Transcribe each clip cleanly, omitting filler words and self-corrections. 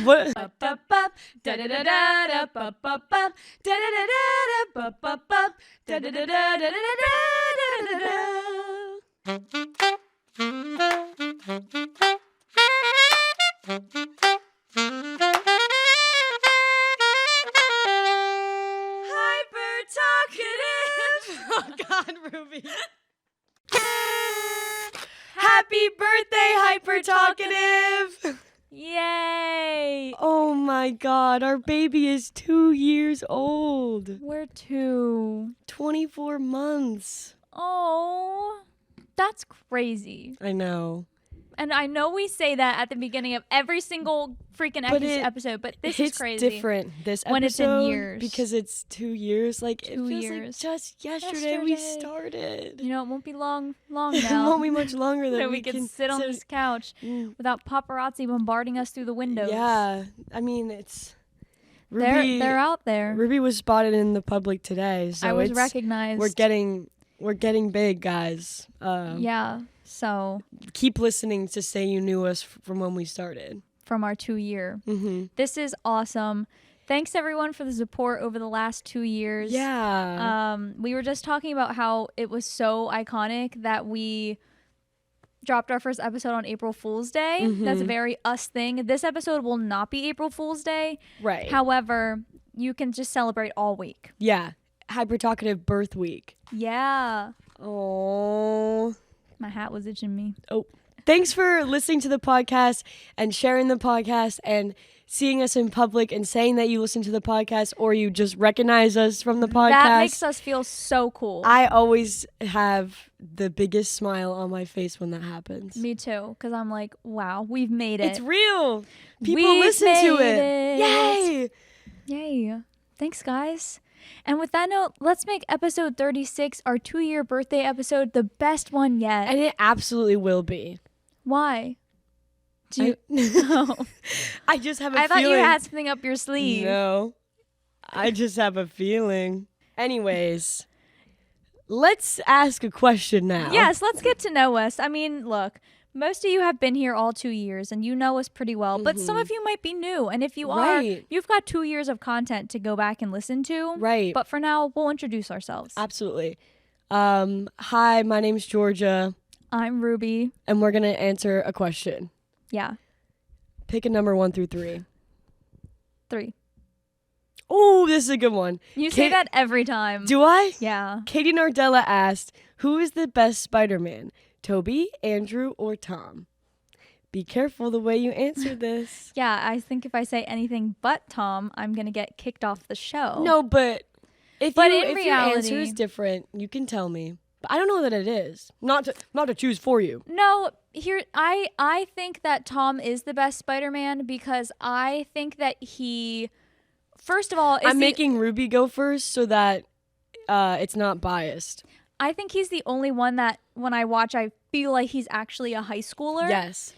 What? Hyper Talkative. Oh God, Ruby. Happy birthday, Hyper Talkative. Yay! Oh my God, our baby is 2 years old. We're 2. 24 months. Oh, that's crazy. I know. And I know we say that at the beginning of every single freaking episode, but this is crazy. It's different this episode when it's in years. because it's 2 years. Like 2 it feels years. like just yesterday we started. You know, it won't be long now. It won't be much longer than we can sit on this couch without paparazzi bombarding us through the windows. Yeah, I mean it's. Ruby, they're out there. Ruby was spotted in the public today, so I was recognized. We're getting big, guys. Yeah. So keep listening to Say You Knew Us from when we started. From our 2 year. Mm-hmm. This is awesome. Thanks everyone for the support over the last 2 years. Yeah. We were just talking about how it was so iconic that we dropped our first episode on April Fool's Day. Mm-hmm. That's a very us thing. This episode will not be April Fool's Day. Right. However, you can just celebrate all week. Yeah. Hyper Talkative Birth Week. Yeah. Oh. My hat was itching me. Oh. Thanks for listening to the podcast and sharing the podcast and seeing us in public and saying that you listen to the podcast or you just recognize us from the podcast. That makes us feel so cool. I always have the biggest smile on my face when that happens. Me too, because I'm like, wow, we've made it. It's real. People We've listen to made it. it. Yay. Yay. Thanks, guys. And with that note, let's make episode 36, our 2-year birthday episode, the best one yet. And it absolutely will be. Why? I just have a feeling. I thought you had something up your sleeve. No. I just have a feeling. Anyways, let's ask a question now. Yes, let's get to know us. I mean, look, most of you have been here all 2 years and you know us pretty well, but some of you might be new. And if you are, you've got 2 years of content to go back and listen to. Right. But for now, we'll introduce ourselves. Absolutely. Hi, my name's Georgia. I'm Ruby. And we're going to answer a question. Yeah. Pick a number 1 through 3. 3. Oh, this is a good one. You say that every time. Do I? Yeah. Katie Nardella asked, who is the best Spider-Man? Toby, Andrew, or Tom? Be careful the way you answer this. Yeah, I think if I say anything but Tom, I'm going to get kicked off the show. No, but if reality, your answer is different, you can tell me. But I don't know that it is. Not to choose for you. No, here I think that Tom is the best Spider-Man because I think that he, first of all, I'm making Ruby go first so that it's not biased. I think he's the only one that when I watch, I feel like he's actually a high schooler. Yes.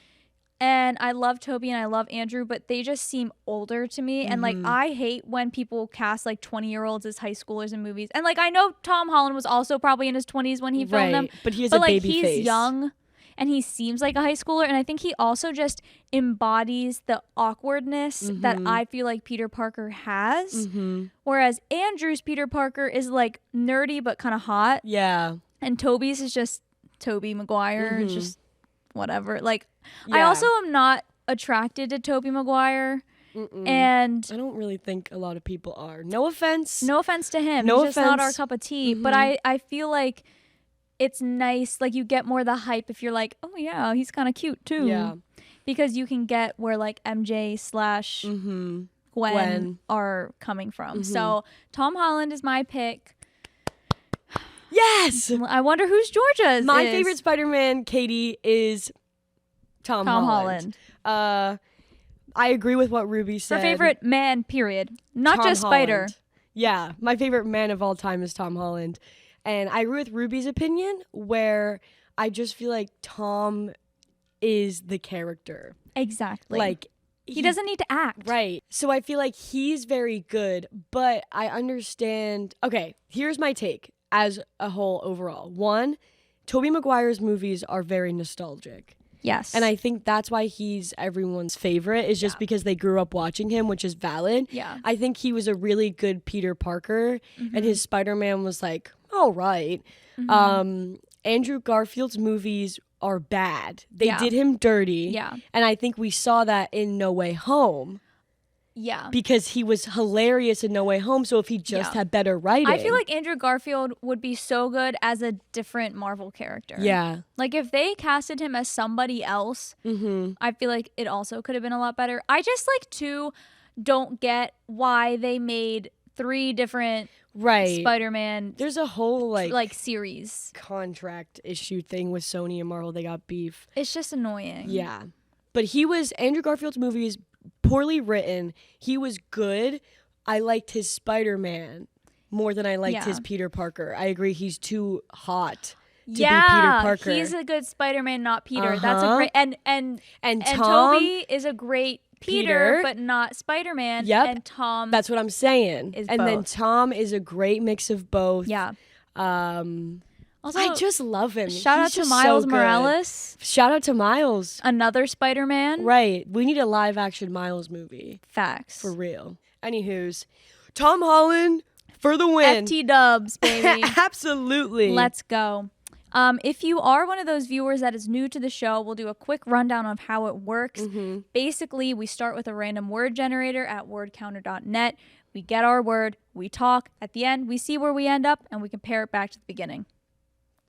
And I love Toby and I love Andrew, but they just seem older to me. And like, I hate when people cast like 20-year-olds as high schoolers in movies. And like, I know Tom Holland was also probably in his 20s when he filmed them. But he has a baby he's face. young and he seems like a high schooler. And I think he also just embodies the awkwardness that I feel like Peter Parker has. Whereas Andrew's Peter Parker is like nerdy, but kind of hot. Yeah. And Toby's is just Tobey Maguire. It's just whatever. Like, I also am not attracted to Tobey Maguire. And I don't really think a lot of people are. No offense. No offense to him. No He's just not our offense. cup of tea. But I feel like it's nice. Like, you get more of the hype if you're like, oh, yeah, he's kind of cute, too. Yeah. Because you can get where, like, MJ / Gwen are coming from. So, Tom Holland is my pick. Yes! I wonder who's Georgia's. My favorite Spider-Man, Katie, is Tom Holland. I agree with what Ruby said. Her favorite man, period. Not Tom just Spider. Holland. Yeah, my favorite man of all time is Tom Holland. And I agree with Ruby's opinion where I just feel like Tom is the character. Exactly. Like, he doesn't need to act. Right. So I feel like he's very good, but I understand. Okay, here's my take as a whole overall. 1, Tobey Maguire's movies are very nostalgic. Yes. And I think that's why he's everyone's favorite, is just because they grew up watching him, which is valid. Yeah. I think he was a really good Peter Parker, and his Spider-Man was like, all right. Andrew Garfield's movies are bad. They did him dirty. Yeah. And I think we saw that in No Way Home. Yeah. Because he was hilarious in No Way Home, so if he just had better writing. I feel like Andrew Garfield would be so good as a different Marvel character. Yeah. Like if they casted him as somebody else, I feel like it also could have been a lot better. I just don't get why they made 3 different Spider-Man. There's a whole like series contract issue thing with Sony and Marvel. They got beef. It's just annoying. Yeah. But Andrew Garfield's movies, poorly written. He was good. I liked his Spider-Man more than I liked his Peter Parker. I agree, he's too hot to be Peter Parker. He's a good Spider-Man, not Peter. That's a great and Tom, Toby is a great Peter, but not Spider-Man. Yep. And Tom, that's what I'm saying. Is and both. then Tom is a great mix of both. Yeah. Also, I just love him. Shout out He's to just Miles so good. Morales. Shout out to Miles. Another Spider-Man. Right. We need a live action Miles movie. Facts. For real. Anywho's, Tom Holland for the win. FT dubs, baby. Absolutely. Let's go. If you are one of those viewers that is new to the show, we'll do a quick rundown of how it works. Basically, we start with a random word generator at wordcounter.net. We get our word, we talk. At the end, we see where we end up, and we compare it back to the beginning.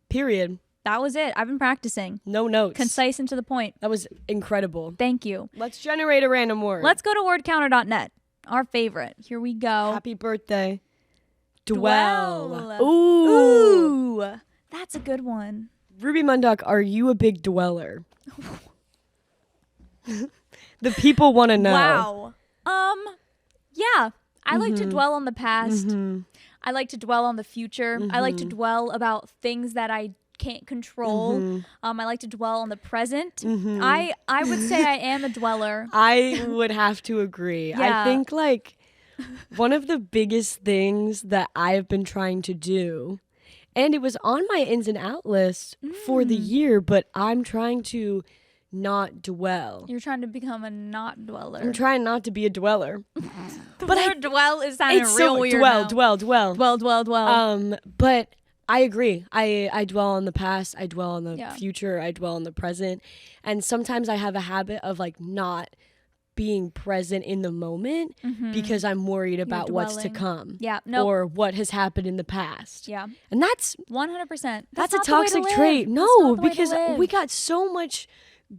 Period. That was it. I've been practicing. No notes. Concise and to the point. That was incredible. Thank you. Let's generate a random word. Let's go to wordcounter.net. Our favorite. Here we go. Happy birthday. Dwell. Ooh. That's a good one. Ruby Munduck, are you a big dweller? The people want to know. Wow. Yeah. I like to dwell on the past. I like to dwell on the future. I like to dwell about things that I can't control. I like to dwell on the present. I would say I am a dweller. I would have to agree. Yeah. I think one of the biggest things that I have been trying to do, and it was on my ins and out list for the year, but I'm trying to not dwell. You're trying to become a not dweller. I'm trying not to be a dweller. The word dwell is sounding It's real so weird dwell. Dwell. But I agree. I dwell on the past. I dwell on the future. I dwell on the present. And sometimes I have a habit of not being present in the moment because I'm worried about what's to come. Yeah. No. Or what has happened in the past. Yeah. And that's 100%. that's a not the way to toxic live. trait. That's No, not the way to because live. we got so much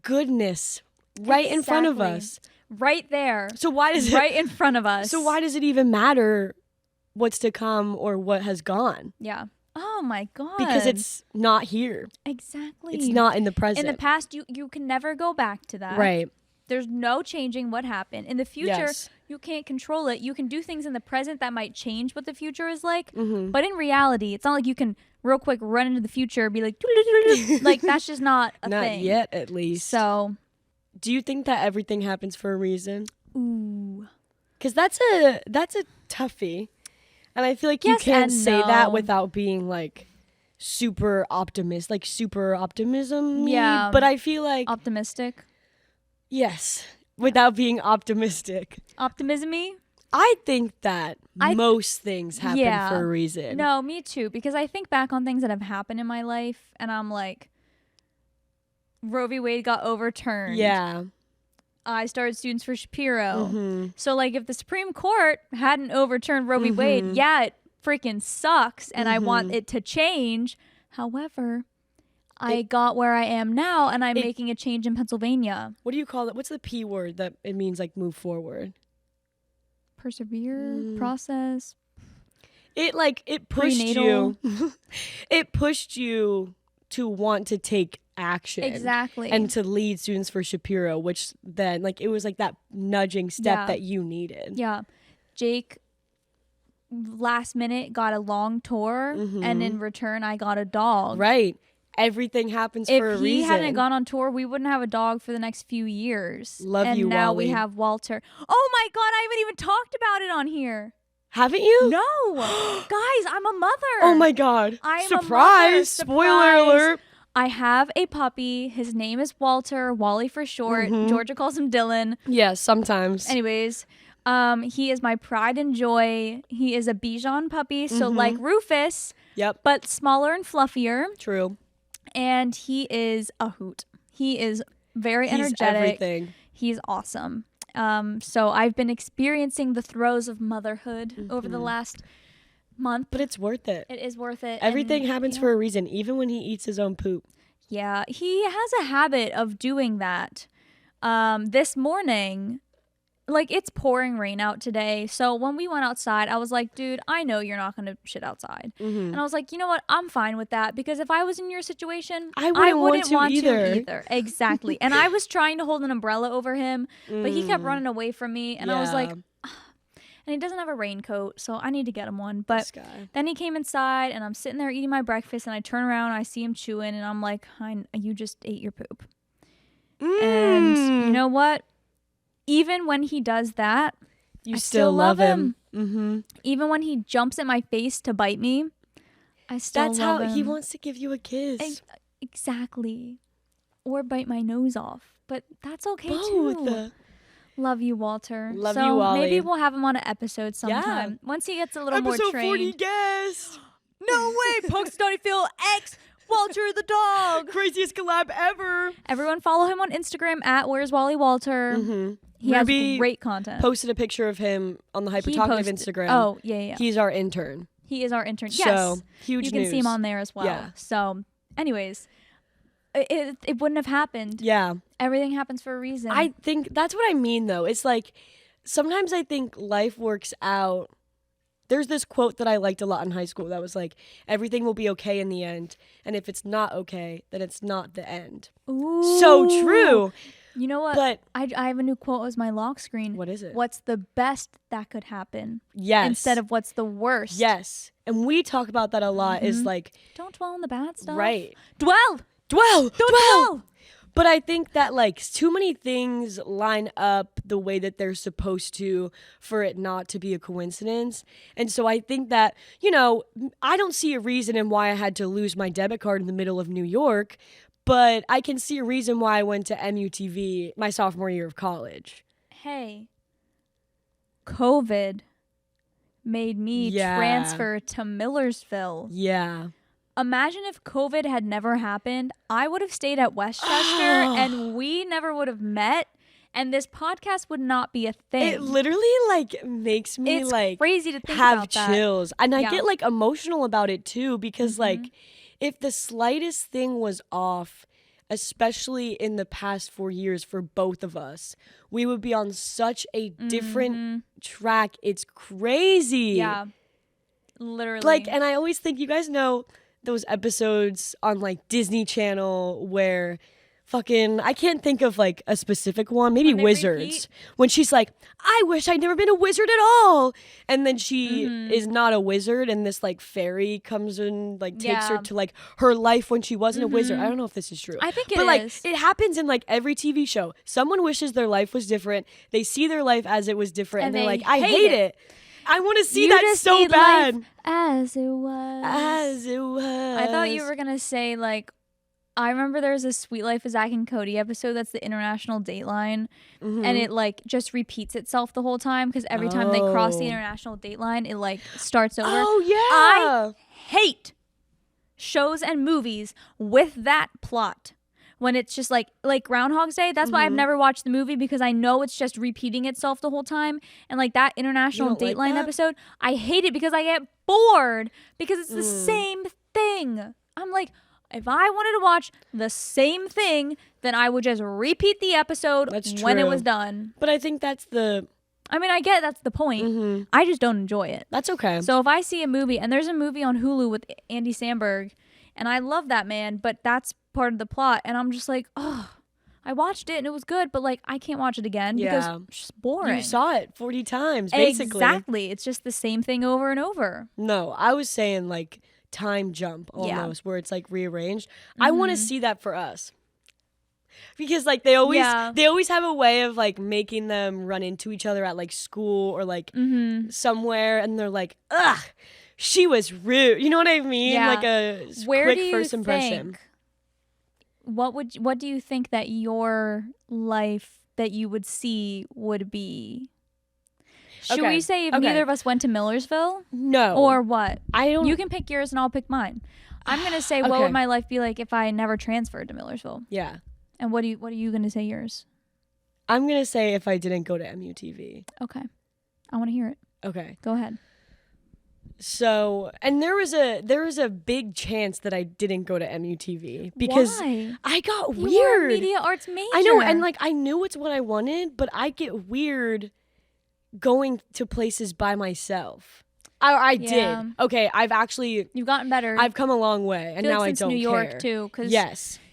goodness right in front of Exactly. us. Right there. So why does Right in front of us. So why does it even matter what's to come or what has gone? Yeah. Oh my God. Because it's not here. Exactly. It's not in the present. In the past, you can never go back to that. Right. There's no changing what happened. In the future, you can't control it. You can do things in the present that might change what the future is like. But in reality, it's not like you can real quick run into the future and be like, like that's just not a thing. Not yet, at least. So, do you think that everything happens for a reason? ooh. Because that's a toughie. And I feel like you Yes can't and say no. that without being super optimism. Yeah. But I feel like, Optimistic. yes, without being optimistic. Optimism-y? I think that most things happen for a reason. No, me too. Because I think back on things that have happened in my life and I'm like, Roe v. Wade got overturned. Yeah. I started Students for Shapiro. So if the Supreme Court hadn't overturned Roe v. Wade, it freaking sucks and I want it to change. However, I got where I am now and I'm making a change in Pennsylvania. What do you call it? What's the P word that it means move forward? Persevere, process. It pushed Prenatal. you. It pushed you to want to take action. Exactly. And to lead Students for Shapiro, which then it was that nudging step that you needed. Yeah. Jake last minute got a long tour and in return I got a dog. Right. Everything happens for a reason. If he hadn't gone on tour, we wouldn't have a dog for the next few years. Love you, And now Wally. we have Walter. Oh my God, I haven't even talked about it on here. Haven't you? No. Guys, I'm a mother. Oh my God. I am a mother. Surprise. Spoiler alert. I have a puppy. His name is Walter, Wally for short. Georgia calls him Dylan. Yeah, sometimes. Anyways, he is my pride and joy. He is a Bichon puppy, so like Rufus, but smaller and fluffier. True. And he is a hoot. He is very energetic. Everything. He's awesome. So I've been experiencing the throes of motherhood over the last month. But it's worth it. It is worth it. Everything happens for a reason, even when he eats his own poop. Yeah, he has a habit of doing that. This morning, like, it's pouring rain out today. So when we went outside, I was like, dude, I know you're not going to shit outside. And I was like, you know what? I'm fine with that, because if I was in your situation, I wouldn't want to either. Exactly. And I was trying to hold an umbrella over him, but he kept running away from me. And I was like, and he doesn't have a raincoat, so I need to get him one. But then he came inside, and I'm sitting there eating my breakfast, and I turn around, and I see him chewing, and I'm like, you just ate your poop. And you know what? Even when he does that, I still love him. Even when he jumps at my face to bite me, I still love him. That's how he wants to give you a kiss. Exactly. Or bite my nose off. But that's okay too. Love you, Walter. Love you, Wally. Maybe we'll have him on an episode sometime. Yeah. Once he gets a little more trained. Episode 40 guest. No way. Punxsutawney Phil X Walter the dog. Craziest collab ever. Everyone follow him on Instagram at Where's Wally Walter. He has great content. Posted a picture of him on the Hyper Talkative Instagram. Oh, yeah. He's our intern. He is our intern. So, yes. Huge news. You can see him on there as well. Yeah. So, anyways, it wouldn't have happened. Yeah. Everything happens for a reason. I think that's what I mean, though. It's like, sometimes I think life works out. There's this quote that I liked a lot in high school that was like, everything will be okay in the end. And if it's not okay, then it's not the end. Ooh. So true. You know what? But I have a new quote as my lock screen. What is it? What's the best that could happen? Yes. Instead of what's the worst. Yes. And we talk about that a lot. Is like, don't dwell on the bad stuff. Right. Dwell. Don't dwell. But I think that like too many things line up the way that they're supposed to for it not to be a coincidence. And so I think that, you know, I don't see a reason in why I had to lose my debit card in the middle of New York, but I can see a reason why I went to MUTV my sophomore year of college. Hey, COVID made me transfer to Millersville. Yeah. Imagine if COVID had never happened. I would have stayed at Westchester and we never would have met, and this podcast would not be a thing. It literally like makes me like crazy to think have about that. chills. And I get like emotional about it too, because like if the slightest thing was off, especially in the past 4 years for both of us, we would be on such a different track. It's crazy. Yeah. Literally. Like, and I always think, you guys know those episodes on like Disney Channel where fucking, I can't think of like a specific one, maybe Wizards, when she's like, I wish I'd never been a wizard at all, and then she is not a wizard, and this like fairy comes and like takes her to like her life when she wasn't a wizard. I don't know if this is true. I think it but is. Like it happens in like every TV show. Someone wishes their life was different, they see their life as it was different, and they're like, I hate it. I want to see that so bad. As it was. As it was. I thought you were going to say, like, I remember there's a Sweet Life of Zach and Cody episode that's the international dateline. And it, like, just repeats itself the whole time because every time they cross the international dateline, it, like, starts over. Oh, yeah. I hate shows and movies with that plot. When it's just like Groundhog's Day, that's why I've never watched the movie, because I know it's just repeating itself the whole time. And like that international dateline episode, I hate it because I get bored because it's the same thing. I'm like, if I wanted to watch the same thing, then I would just repeat the episode when it was done. But I think that's I get that's the point. I just don't enjoy it. That's okay. So if I see a movie, and there's a movie on Hulu with Andy Samberg, and I love that man, but that's part of the plot, and I'm just like, oh, I watched it and it was good, but like I can't watch it again because it's just boring. You saw it 40 times basically. Exactly. It's just the same thing over and over. No, I was saying like time jump almost, where it's like rearranged. I want to see that for us, because like they always have a way of like making them run into each other at like school or like somewhere, and they're like, ugh, she was rude, you know what I mean? Like a quick first impression. what do you think that your life that you would see would be? Should we say if neither of us went to Millersville? No. Or what? I don't. You can pick yours and I'll pick mine. I'm gonna say what would my life be like if I never transferred to Millersville? Yeah. And what are you gonna say yours? I'm gonna say if I didn't go to MUTV. Okay. I want to hear it. Okay. Go ahead. So, and there was a big chance that I didn't go to MUTV because I got weird. You were a media arts major. I know, and like I knew it's what I wanted, but I get weird going to places by myself. I did. Okay, you've gotten better. I've come a long way, and now I don't New York care. too, because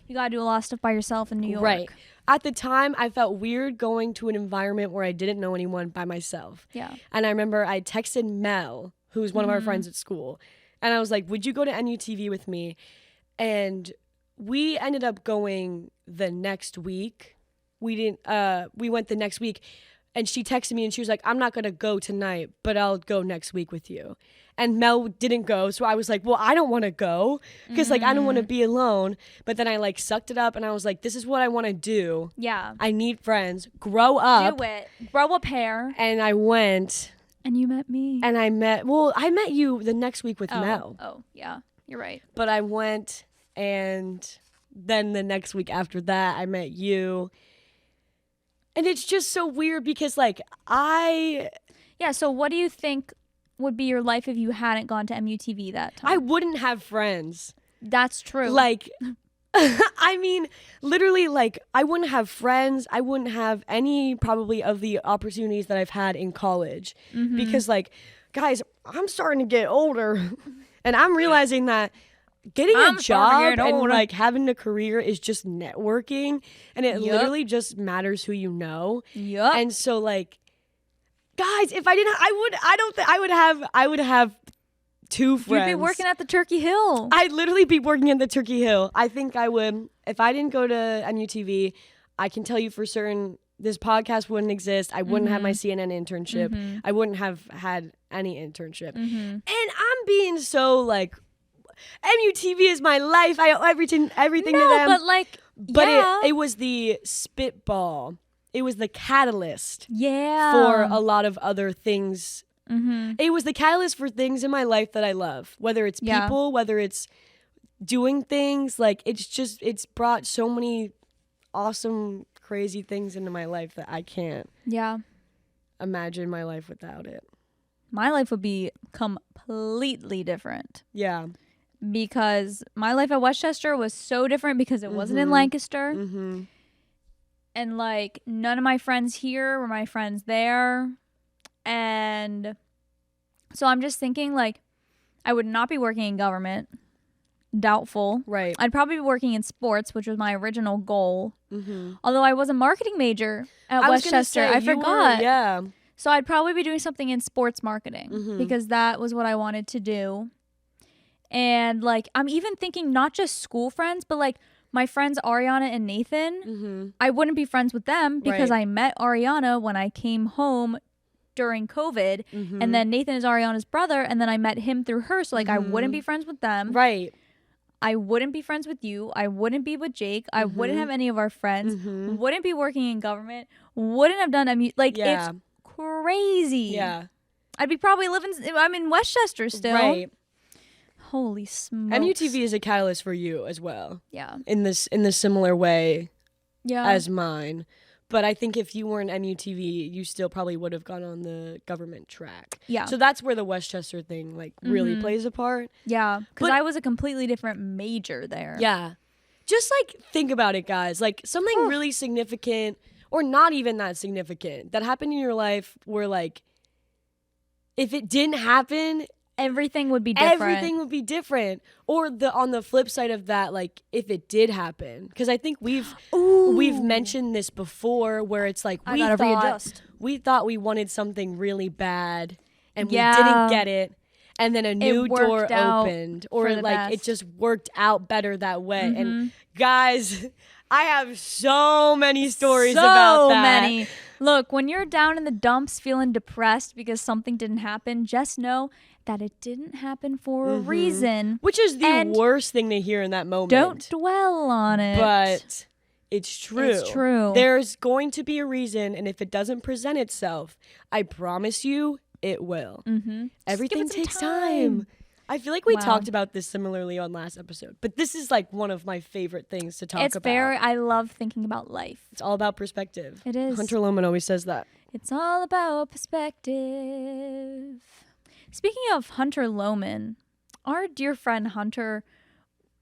you gotta do a lot of stuff by yourself in New York. Right. At the time, I felt weird going to an environment where I didn't know anyone by myself. Yeah. And I remember I texted Mel, who was one of our friends at school, and I was like, "Would you go to MUTV with me?" And we ended up going the next week. We didn't. We went the next week. And she texted me and she was like, "I'm not going to go tonight, but I'll go next week with you." And Mel didn't go. So I was like, well, I don't want to go because like, I don't want to be alone. But then I like sucked it up and I was like, this is what I want to do. Yeah. I need friends. Grow up. Do it. Grow a pair. And I went. And you met me. And I met you the next week with Mel. Oh, yeah. You're right. But I went and then the next week after that, I met you. And it's just so weird because, like, Yeah, so what do you think would be your life if you hadn't gone to MUTV that time? I wouldn't have friends. That's true. Like, I mean, literally, like, I wouldn't have friends. I wouldn't have any, probably, of the opportunities that I've had in college. Mm-hmm. Because, like, guys, I'm starting to get older. And I'm realizing that getting a job and like having a career is just networking, and it literally just matters who you know. Yep. And so like, guys, if I didn't, I would have two friends. You'd be working at the Turkey Hill. I'd literally be working at the Turkey Hill. I think I would, if I didn't go to MUTV, I can tell you for certain this podcast wouldn't exist. I wouldn't have my CNN internship. Mm-hmm. I wouldn't have had any internship. Mm-hmm. And I'm being so like, MUTV is my life. I owe everything to them. But like, it was the spitball. It was the catalyst. Yeah. For a lot of other things. Mm-hmm. It was the catalyst for things in my life that I love. Whether it's people, whether it's doing things. Like it's brought so many awesome, crazy things into my life that I can't. Imagine my life without it. My life would be completely different. Yeah. Because my life at Westchester was so different because it wasn't in Lancaster. Mm-hmm. And like none of my friends here were my friends there. And so I'm just thinking like I would not be working in government. Doubtful. Right. I'd probably be working in sports, which was my original goal. Mm-hmm. Although I was a marketing major at Westchester. I forgot. Yeah. So I'd probably be doing something in sports marketing because that was what I wanted to do. And like, I'm even thinking not just school friends, but like my friends Ariana and Nathan, I wouldn't be friends with them because I met Ariana when I came home during COVID. And then Nathan is Ariana's brother. And then I met him through her. So like, I wouldn't be friends with them. Right. I wouldn't be friends with you. I wouldn't be with Jake. I wouldn't have any of our friends. Wouldn't be working in government. Wouldn't have done it's crazy. Yeah. I'd be probably I'm in Westchester still. Right. Holy smokes. MUTV is a catalyst for you as well. Yeah. In the similar way as mine. But I think if you weren't MUTV, you still probably would have gone on the government track. Yeah. So that's where the Westchester thing like really plays a part. Yeah. Because I was a completely different major there. Yeah. Just like think about it, guys. Like something really significant or not even that significant that happened in your life where like if it didn't happen, everything would be different. Everything would be different. Or on the flip side of that, like if it did happen, because I think we've mentioned this before, where it's like we thought we wanted something really bad, and we didn't get it, and then a new door opened, or like best. It just worked out better that way. And guys, I have so many stories about that. So many. Look, when you're down in the dumps feeling depressed because something didn't happen, just know that it didn't happen for a reason. Which is the worst thing to hear in that moment. Don't dwell on it. But it's true. It's true. There's going to be a reason, and if it doesn't present itself, I promise you it will. Everything takes time. I feel like we talked about this similarly on last episode, but this is like one of my favorite things to talk about. I love thinking about life. It's all about perspective. It is. Hunter Lohman always says that. It's all about perspective. Speaking of Hunter Lohman, our dear friend Hunter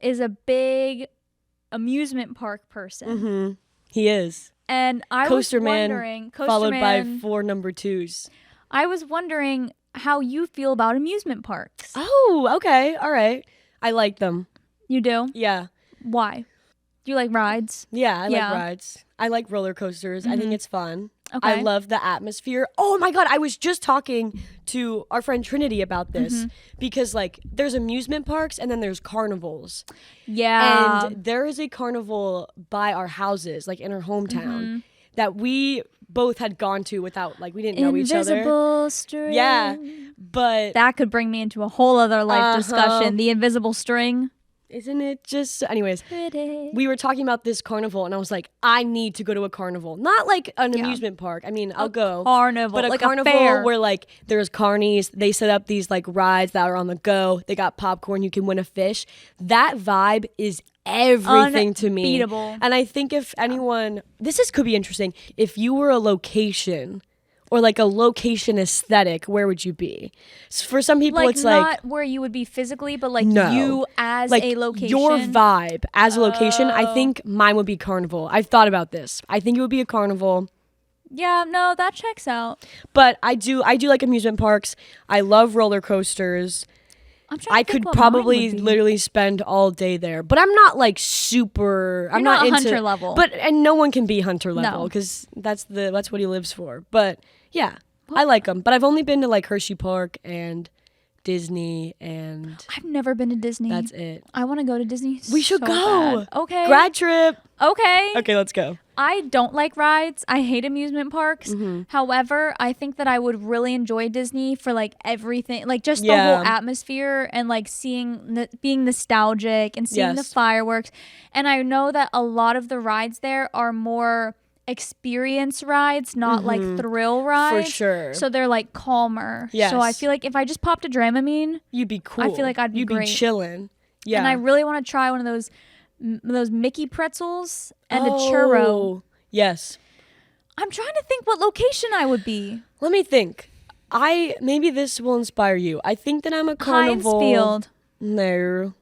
is a big amusement park person. He is. And I was wondering, followed by 4 number 2s. I was wondering how you feel about amusement parks. Oh, okay. All right. I like them. You do? Yeah. Why? Do you like rides? Yeah, I like rides. I like roller coasters. I think it's fun. Okay. I love the atmosphere. Oh my God, I was just talking to our friend Trinity about this because like there's amusement parks and then there's carnivals. Yeah. And there is a carnival by our houses, like in our hometown, that we both had gone to without, like, we didn't know each other. Invisible string. Yeah, but that could bring me into a whole other life discussion. The invisible string. Isn't it just... Anyways, pretty. We were talking about this carnival, and I was like, I need to go to a carnival. Not like an amusement park. I mean, I'll go. Carnival. But a like carnival a fair. where, like, there's carnies. They set up these, like, rides that are on the go. They got popcorn. You can win a fish. That vibe is everything to me. Unbeatable. And I think if anyone... could be interesting. If you were a location... or like a location aesthetic, where would you be? For some people, it's like... not where you would be physically, but like you as like a location. Your vibe as a location, I think mine would be carnival. I've thought about this. I think it would be a carnival. Yeah, no, that checks out. But I do like amusement parks. I love roller coasters. I could probably literally spend all day there. But I'm not like super... I'm not into Hunter level. And no one can be Hunter level because that's what he lives for. But... yeah, I like them, but I've only been to like Hershey Park and Disney, and I've never been to Disney. That's it. I want to go to Disney. We should go. Bad. Okay. Grad trip. Okay. Okay, let's go. I don't like rides. I hate amusement parks. However, I think that I would really enjoy Disney for like everything, like just the whole atmosphere and like being nostalgic and seeing the fireworks. And I know that a lot of the rides there are more experience rides, not like thrill rides. For sure. So they're like calmer. Yes. So I feel like if I just popped a Dramamine, you'd be cool. I feel like I'd be great. You'd be chilling. Yeah. And I really want to try one of those Mickey pretzels and a churro. Yes. I'm trying to think what location I would be. Let me think. Maybe this will inspire you. I think that I'm a carnival. Heinz Field. No.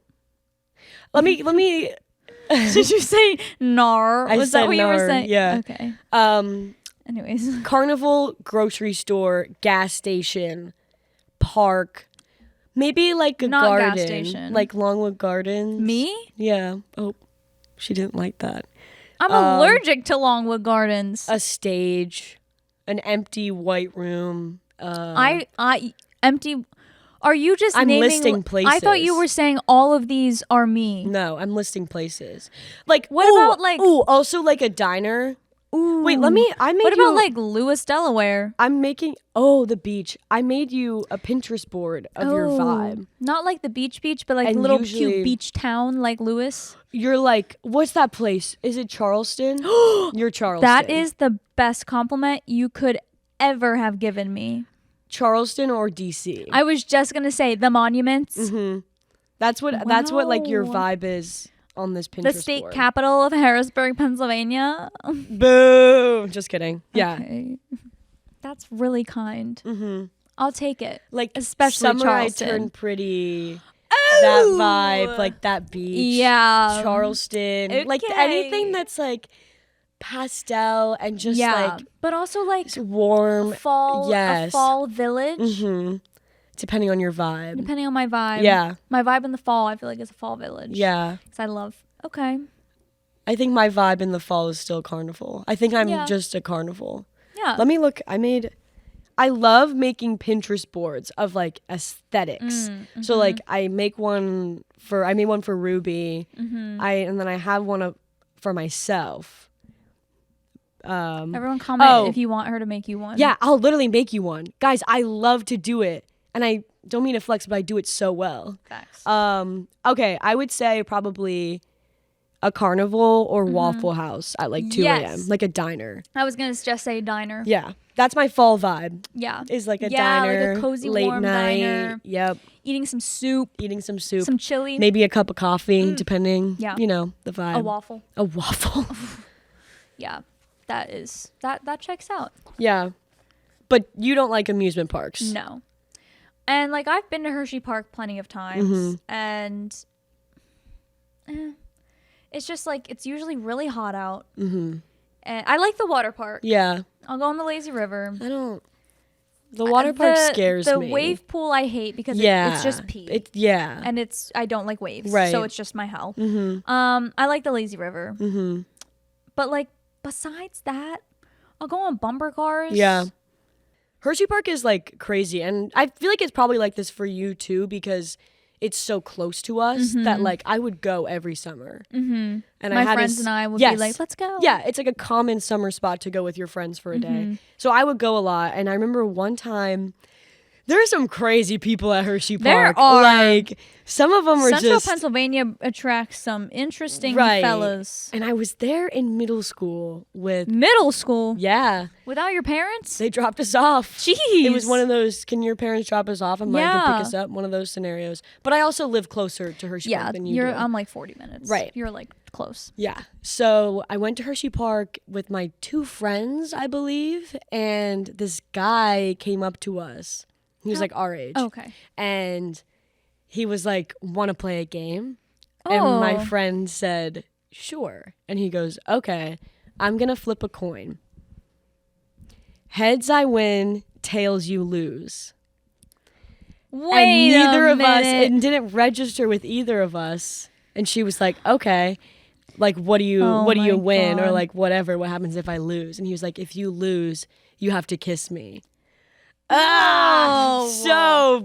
Let me Did you say nar? Was that what you were saying? Yeah. Okay. Anyways. Carnival, grocery store, gas station, park. Maybe like a garden. Gas station. Like Longwood Gardens. Me? Yeah. Oh, she didn't like that. I'm allergic to Longwood Gardens. A stage, an empty white room. I empty. Are you just I'm naming... listing places. I thought you were saying all of these are me. No, I'm listing places. Like, what about like... Ooh, also like a diner. Ooh. Wait, What about like Lewis, Delaware? I'm making... Oh, the beach. I made you a Pinterest board of your vibe. Not like the beach, but like a little cute beach town like Lewis. You're like, what's that place? Is it Charleston? You're Charleston. That is the best compliment you could ever have given me. Charleston or DC? I was just gonna say the monuments. That's what like your vibe is on this Pinterest board. The state capital of Harrisburg, Pennsylvania. Boo! Just kidding. Yeah. Okay. That's really kind. I'll take it. Like especially summer, Charleston. I turn pretty. That vibe, like that beach. Yeah. Charleston. Okay. Like anything that's like pastel and just like, but also like warm fall. Yes. A fall village. Depending on your vibe. Depending on my vibe. Yeah. My vibe in the fall, I feel like is a fall village. Yeah. Because I love. Okay. I think my vibe in the fall is still carnival. I think I'm just a carnival. Yeah. Let me look. I love making Pinterest boards of like aesthetics. So like I made one for Ruby. And then I have one for myself. Everyone comment if you want her to make you one. Yeah, I'll literally make you one. Guys, I love to do it. and I don't mean to flex, but I do it so well. Facts. Okay, I would say probably a carnival or Waffle House at like 2 a.m. Like a diner. I was gonna just say diner. Yeah, that's my fall vibe. Yeah, is like a diner, like a cozy late warm night. diner. Yep. Eating some soup, some chili, maybe a cup of coffee, depending. Yeah. You know, the vibe. a waffle. Yeah, that checks out. Yeah, but you don't like amusement parks. No, and like I've been to Hershey Park plenty of times, and it's just like it's usually really hot out. And I like the water park. Yeah, I'll go on the lazy river. I don't. The water park scares me. The wave pool I hate because it's just pee. And I don't like waves, right? So it's just my hell. I like the lazy river. But like besides that, I'll go on bumper cars. Yeah. Hershey Park is like crazy, and I feel like it's probably like this for you too because it's so close to us that like I would go every summer. And my friends and I would be like, let's go. Yeah, it's like a common summer spot to go with your friends for a day. So I would go a lot, and I remember one time there are some crazy people at Hershey Park. There are. Like some of them were Central Pennsylvania attracts some interesting fellas. And I was there in middle school with middle school. Yeah. Without your parents? They dropped us off. Jeez. It was one of those, can your parents drop us off and mine can pick us up? One of those scenarios. But I also live closer to Hershey Park than you do. I'm like 40 minutes. Right. You're like close. Yeah. So I went to Hershey Park with my 2 friends, I believe, and this guy came up to us. He was like our age. Okay. And he was like, want to play a game? And my friend said, sure. And he goes, okay, I'm going to flip a coin. Heads I win, tails you lose. Wait and neither a of minute. us, it didn't register with either of us. And she was like, okay, like what do you win? God. Or like whatever, what happens if I lose? And he was like, if you lose, you have to kiss me. So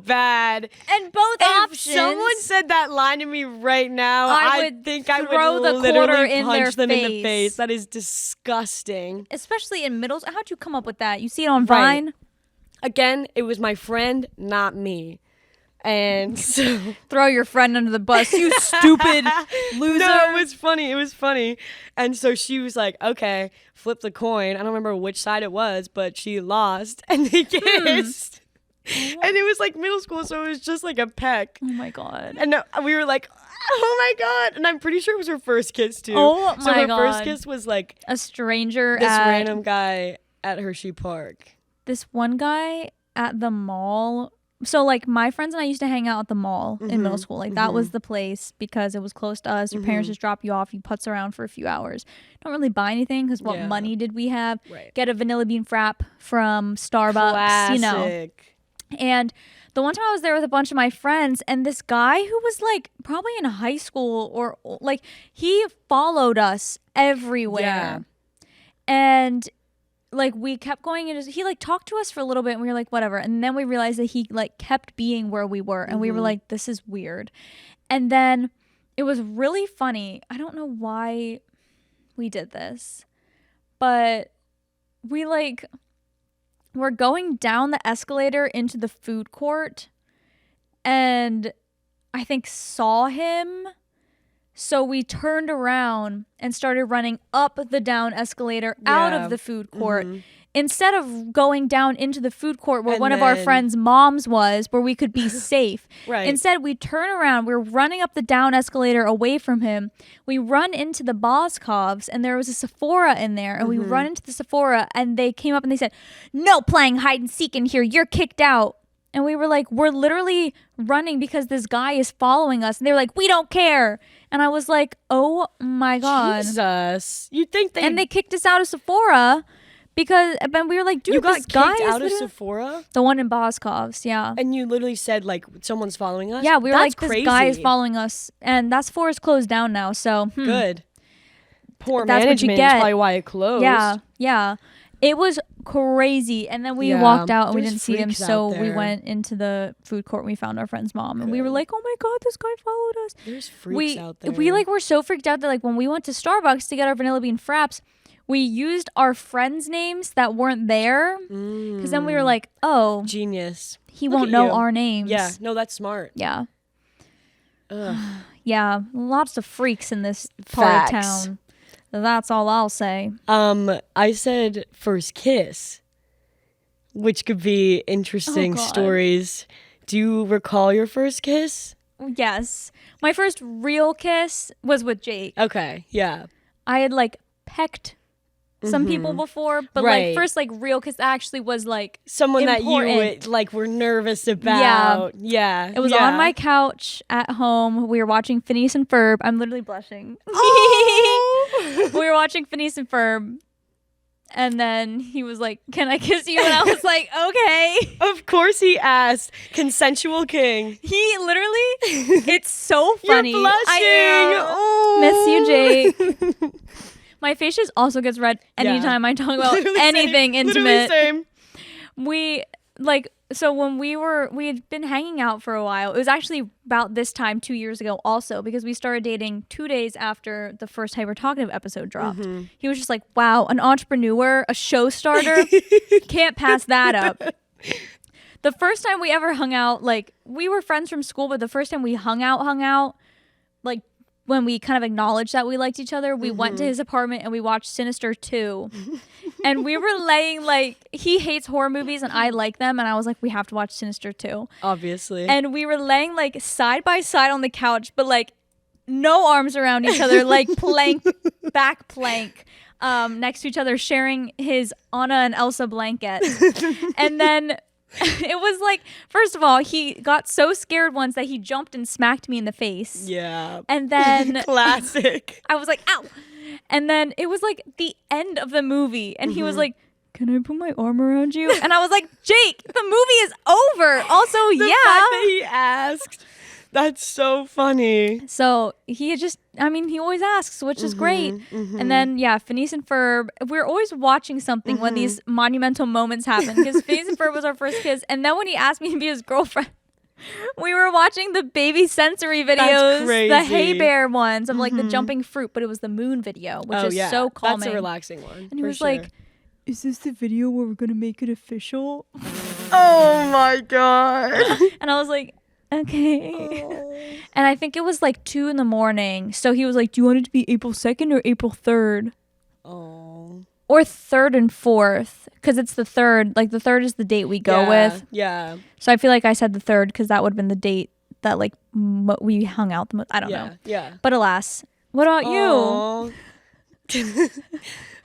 bad. And both options. If someone said that line to me right now, I think I would throw the quarter literally in punch their them in the face. That is disgusting. Especially in middle. How'd you come up with that? You see it on Vine? Again, it was my friend, not me. And so throw your friend under the bus, you stupid loser. No, it was funny. And so she was like, okay, flip the coin. I don't remember which side it was, but she lost and they kissed. And it was like middle school, so it was just like a peck. Oh my God. And we were like, oh my God. And I'm pretty sure it was her first kiss too. Oh my God. So her God. first kiss was like a stranger this random guy at Hershey Park. This one guy at the mall. So, like, my friends and I used to hang out at the mall in middle school. Like, that was the place because it was close to us. Your parents just drop you off. You putz around for a few hours. Don't really buy anything because what money did we have? Right. Get a vanilla bean frap from Starbucks, Classic. you know. And the one time I was there with a bunch of my friends, and this guy who was, like, probably in high school or, like, he followed us everywhere. Yeah. And like we kept going and he like talked to us for a little bit and we were like whatever, and then we realized that he like kept being where we were and we were like, this is weird. And then it was really funny. I don't know why we did this, but we like were going down the escalator into the food court and I think saw him. So we turned around and started running up the down escalator out of the food court instead of going down into the food court where one of our friends' moms was, where we could be safe. Right. Instead, we turn around. We're running up the down escalator away from him. We run into the Boscovs, and there was a Sephora in there. And we run into the Sephora, and they came up and they said, no playing hide and seek in here. You're kicked out. And we were like, we're literally running because this guy is following us. And they were like, we don't care. And I was like, oh my God. Jesus. You'd think they... And they kicked us out of Sephora because we were like, dude, you got this guy kicked out of literally... Sephora? The one in Boscov's, yeah. And you literally said, like, someone's following us? Yeah, we were That's like, crazy. this guy is following us. And that Sephora's closed down now, so... Good. Poor That's management what you get. is probably why it closed. Yeah. It was crazy. And then we walked out and we didn't see him. So we went into the food court and we found our friend's mom. And we were like, oh my God, this guy followed us. There's freaks out there. We like were so freaked out that like when we went to Starbucks to get our vanilla bean fraps, we used our friends' names that weren't there. Because then we were like, oh. Genius. He won't know our names. Yeah. No, that's smart. Yeah. Ugh. Yeah. Lots of freaks in this part of town. That's all I'll say. I said first kiss, which could be interesting stories. Do you recall your first kiss? Yes. My first real kiss was with Jake. Okay, yeah. I had like pecked some people before, but like first like real kiss actually was like someone important. that you like were nervous about. Yeah. It was on my couch at home. We were watching Phineas and Ferb. I'm literally blushing. Oh! We were watching Phineas and Ferb. And then he was like, "Can I kiss you?" And I was like, "Okay." Of course he asked. Consensual king. He literally, it's so funny. You're blushing. Miss you, Jake. My face just also gets red anytime I talk about anything intimate. Same. So when we had been hanging out for a while. It was actually about this time 2 years ago also, because we started dating 2 days after the first Hyper Talkative episode dropped. He was just like, wow, an entrepreneur, a show starter, can't pass that up. The first time we ever hung out, like we were friends from school, but the first time we hung out, like when we kind of acknowledged that we liked each other, we went to his apartment and we watched Sinister 2. And we were laying like, he hates horror movies and I like them. And I was like, we have to watch Sinister 2. Obviously. And we were laying like side by side on the couch, but like no arms around each other, like back plank next to each other, sharing his Anna and Elsa blanket. And then it was like, first of all, he got so scared once that he jumped and smacked me in the face. Yeah. And then classic. I was like, ow. And then it was like the end of the movie. And he was like, can I put my arm around you? And I was like, Jake, the movie is over. Also, the fact that he asked. That's so funny. So he always asks, which is great. And then, Phineas and Ferb, we're always watching something when these monumental moments happen, because Phineas and Ferb was our first kiss. And then when he asked me to be his girlfriend, we were watching the baby sensory videos, the Hey Bear ones of like the jumping fruit, but it was the moon video, which is so calming. That's a relaxing one. And he was like, is this the video where we're going to make it official? Oh my God. And I was like, okay. Oh. And I think it was like 2 a.m. So he was like, do you want it to be April 2nd or April 3rd? Oh. Or 3rd and 4th. Because it's the 3rd. Like the 3rd is the date we go with. Yeah. So I feel like I said the 3rd because that would have been the date that like we hung out the most. I don't know. Yeah. But alas. What about you?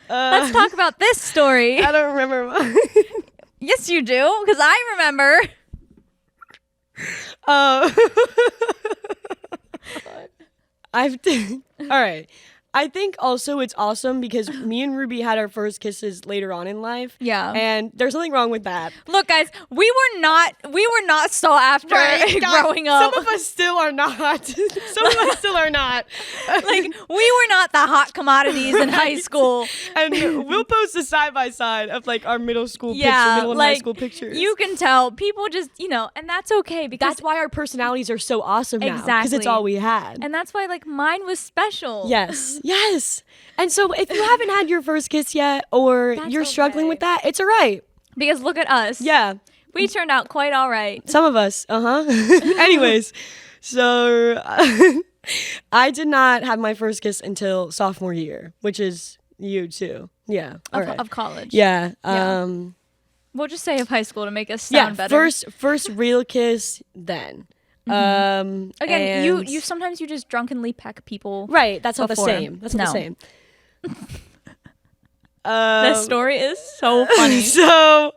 Let's talk about this story. I don't remember mine. Yes, you do. Because I remember. All right. I think also it's awesome because me and Ruby had our first kisses later on in life. Yeah. And there's nothing wrong with that. Look, guys, we were not sought after growing up. Some of us still are not. Some of us still are not. Like, we were not the hot commodities in high school. And we'll post a side by side of like our middle school middle and high school pictures. You can tell people just, and that's okay because that's why our personalities are so awesome now. Exactly. Because it's all we had. And that's why like mine was special. Yes. And so if you haven't had your first kiss yet or you're struggling with that, it's all right. Because look at us. Yeah. We turned out quite all right. Some of us. Anyways, so I did not have my first kiss until sophomore year, which is you too. Yeah. Of college. Yeah. We'll just say of high school to make us sound better. First real kiss then. Again, you sometimes you just drunkenly peck people. Right, that's not before. the same. That's not the same. This story is so funny. So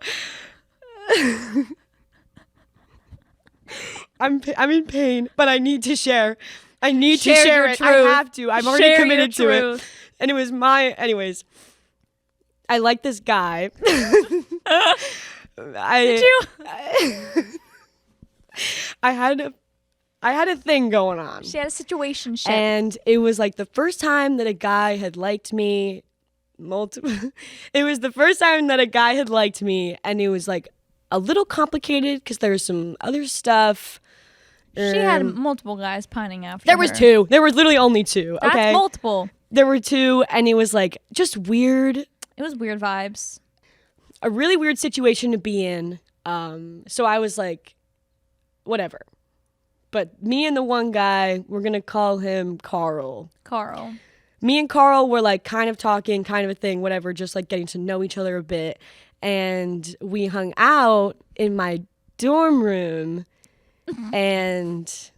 I'm in pain, but I need to share. I need to share it. Truth. I have to. I'm already committed to it. And it was anyways. I like this guy. Did you? I had a thing going on. She had a situationship. And it was like the first time that a guy had liked me. It was the first time that a guy had liked me, and it was like a little complicated because there was some other stuff. She had multiple guys pining after her. There was 2. There was literally only 2. That's okay, multiple. There were two, and it was like just weird. It was weird vibes. A really weird situation to be in. So I was like, whatever. But me and the one guy, we're going to call him Carl. Me and Carl were like kind of talking, kind of a thing, whatever, just like getting to know each other a bit. And we hung out in my dorm room. And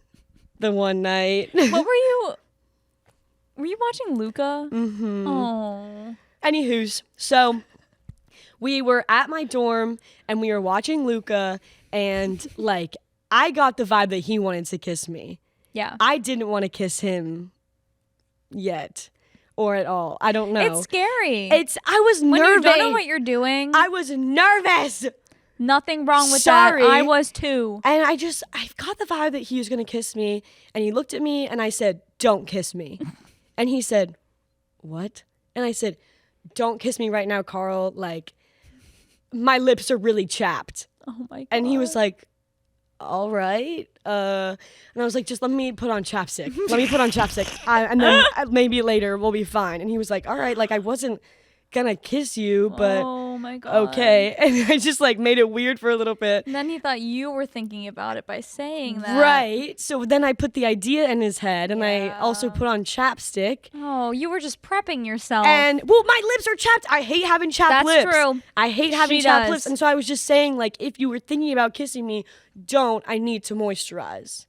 the one night. What were you watching Luca? Mm-hmm. Oh. Anywho's, so we were at my dorm and we were watching Luca, and like I got the vibe that he wanted to kiss me. Yeah. I didn't want to kiss him yet or at all. I don't know. It's scary. I was nervous. When you don't know what you're doing. I was nervous. Nothing wrong with Sorry. that. I was too. And I got the vibe that he was going to kiss me, and he looked at me and I said, "Don't kiss me." And he said, "What?" And I said, "Don't kiss me right now, Carl. Like, my lips are really chapped." Oh my God. And he was like, "All right." And I was like, "Just let me put on chapstick. And then maybe later we'll be fine." And he was like, "All right." Like, I wasn't gonna kiss you, but oh my God. okay. And I just like made it weird for a little bit. And then he thought you were thinking about it by saying that. Right. So then I put the idea in his head, and I also put on chapstick. Oh, you were just prepping yourself. And well, my lips are chapped. I hate having chapped lips. That's true. I hate having chapped lips. And so I was just saying, like, if you were thinking about kissing me, don't. I need to moisturize.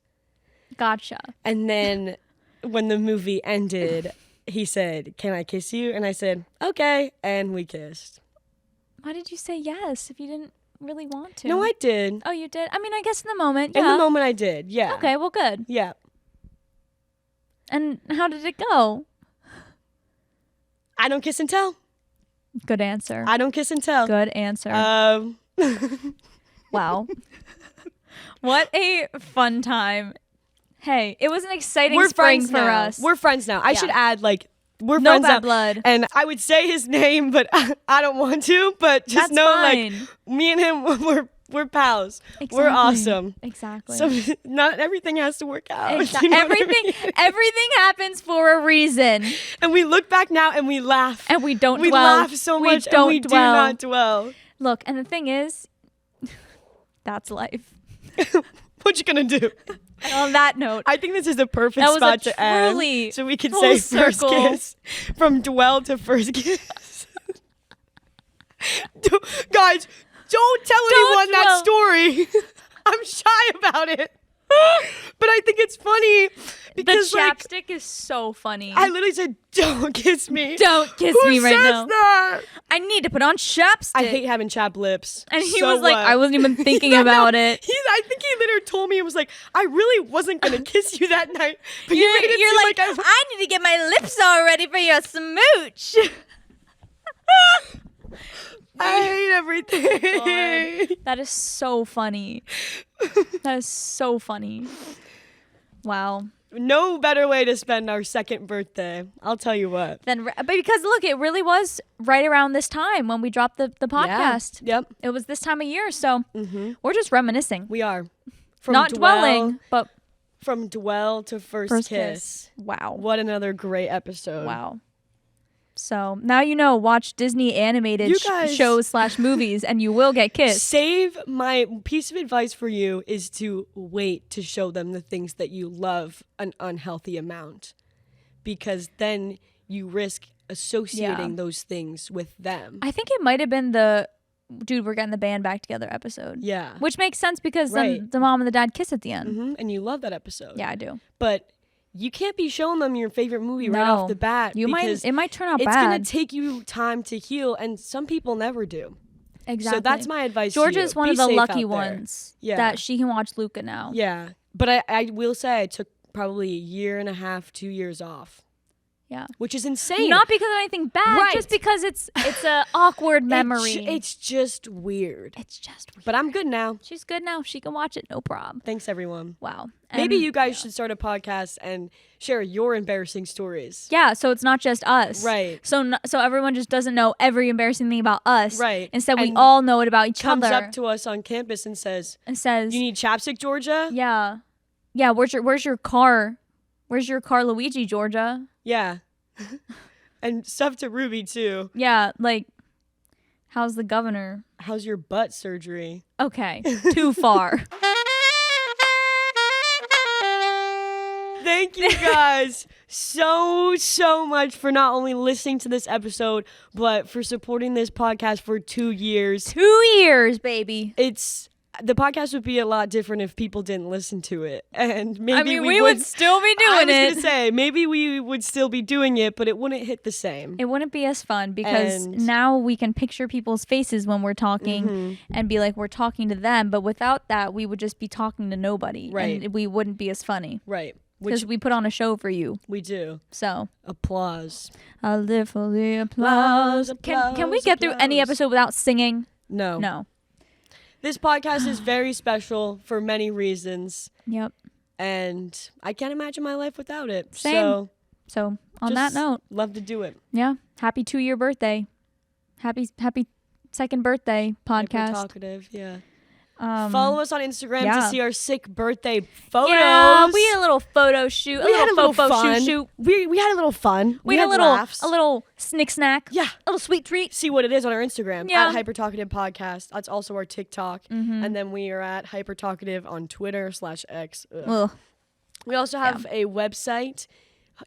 Gotcha. And then when the movie ended, he said, "Can I kiss you?" And I said, "Okay." And we kissed. Why did you say yes if you didn't really want to? No, I did. Oh, you did? I mean, I guess in the moment, yeah. In the moment I did, yeah. Okay, well, good. Yeah. And how did it go? I don't kiss and tell. Good answer. I don't kiss and tell. Good answer. Wow. What a fun time. Hey, it was an exciting spring for us. We're friends now. I should add, like, we're no friends bad now. blood. And I would say his name, but I don't want to. But just That's know, fine. like, me and him, we're pals. Exactly. We're awesome. Exactly. So not everything has to work out. You know everything happens for a reason. And we look back now and we laugh. And we don't we dwell. We laugh so much and we do not dwell. Look, and the thing is, that's life. What you gonna do? And on that note, I think this is the perfect spot to end. So we can say first kiss. From dwell to first kiss. Guys, don't tell anyone that story. I'm shy about it. But I think it's funny because the chapstick is so funny. I literally said, "Don't kiss me. Don't kiss me right now. Who says that? I need to put on chapstick." I hate having chapped lips. And he was like, I wasn't even thinking about it. I think he literally told me, it was like, I really wasn't going to kiss you that night. But you're like I need to get my lips all ready for your smooch. I hate everything. God. That is so funny. That is so funny. Wow. No better way to spend our second birthday. I'll tell you what. But because look, it really was right around this time when we dropped the podcast. Yeah. Yep. It was this time of year, so we're just reminiscing. We are. Not dwelling, but from dwell to first kiss. Wow. What another great episode. Wow. So now you know, watch Disney animated shows / movies and you will get kissed. My piece of advice for you is to wait to show them the things that you love an unhealthy amount, because then you risk associating those things with them. I think it might have been the "Dude, we're getting the band back together" episode. Yeah. Which makes sense because then the mom and the dad kiss at the end. And you love that episode. Yeah, I do. But you can't be showing them your favorite movie right off the bat. It might turn out bad. It's going to take you time to heal, and some people never do. Exactly. So that's my advice Georgia to you. is one Be of the safe lucky out there. ones that she can watch Luca now. Yeah. But I will say I took probably a year and a half, 2 years off. Yeah. Which is insane. Not because of anything bad, just because it's a awkward memory. It's just weird. It's just weird. But I'm good now. She's good now. She can watch it, no problem. Thanks, everyone. Wow. Maybe you guys should start a podcast and share your embarrassing stories. Yeah, so it's not just us. Right. So everyone just doesn't know every embarrassing thing about us. Right. Instead, we all know it about each other. Comes up to us on campus and says, "You need chapstick, Georgia?" Yeah. Yeah, where's your car? Where's your car, Luigi, Georgia? Yeah. And stuff to Ruby, too. Yeah, like, how's the governor? How's your butt surgery? Okay, too far. Thank you guys so much for not only listening to this episode, but for supporting this podcast for 2 years. 2 years, baby. The podcast would be a lot different if people didn't listen to it. And maybe we would still be doing it. I was going to say, maybe we would still be doing it, but it wouldn't hit the same. It wouldn't be as fun because now we can picture people's faces when we're talking and be like, we're talking to them. But without that, we would just be talking to nobody. Right. And we wouldn't be as funny. Right. Because we put on a show for you. We do. So. Applause. I live for the applause. Can we get through any episode without singing? No. No. This podcast is very special for many reasons. Yep. And I can't imagine my life without it. Same. So on that note. Love to do it. Yeah. Happy 2-year birthday. Happy second birthday podcast. Hyper Talkative, yeah. Follow us on Instagram to see our sick birthday photos. Yeah, we had a little photo shoot. We had a little fun. shoot. We had a little fun. We had laughs. a little snick snack. Yeah. A little sweet treat. See what it is on our Instagram Yeah. at Hyper Talkative Podcast. That's also our TikTok. And then we are at Hyper Talkative on Twitter /X. Ugh. We also have a website,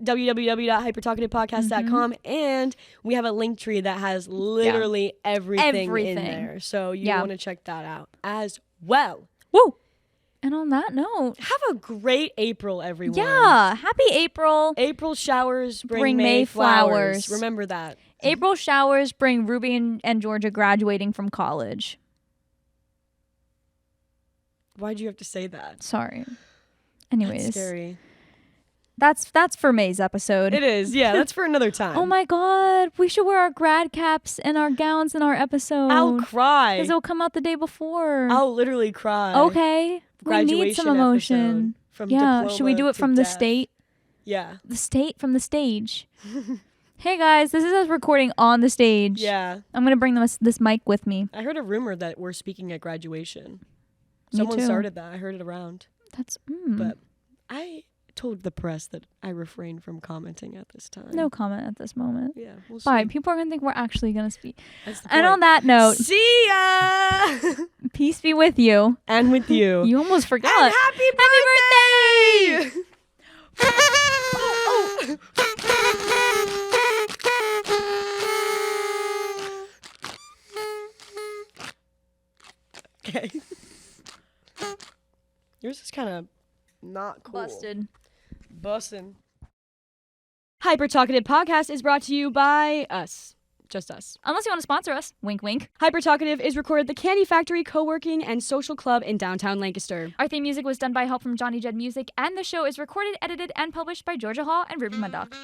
www.hypertalkativepodcast.com, and we have a link tree that has literally everything in there. So you want to check that out as well. Woo! And on that note, have a great April, everyone. Yeah, happy April. April showers bring May flowers. Remember that. April showers bring Ruby and Georgia graduating from college. Why'd you have to say that? Sorry. Anyways. That's scary. That's for May's episode. It is, yeah. That's for another time. Oh my God. We should wear our grad caps and our gowns in our episode. I'll cry. Because it'll come out the day before. I'll literally cry. Okay. We need some emotion. From should we do it from the state? Yeah. The state from the stage. Hey guys, this is us recording on the stage. Yeah. I'm going to bring this mic with me. I heard a rumor that we're speaking at graduation. Me Someone too. started that. I heard it around. That's But I told the press that I refrained from commenting at this time. No comment at this moment. Yeah, we'll see. Bye. People are going to think we're actually going to speak. That's the And point. on that note, see ya! peace be with you. And with you. You almost forgot. And happy birthday! Okay. Yours is kind of not cool. Bussin'. Hyper Talkative Podcast is brought to you by us. Just us. Unless you want to sponsor us. Wink, wink. Hyper Talkative is recorded at the Candy Factory Co-working and Social Club in downtown Lancaster. Our theme music was done by help from Johnny Jed Music, and the show is recorded, edited, and published by Georgia Hall and Ruby Murdoch.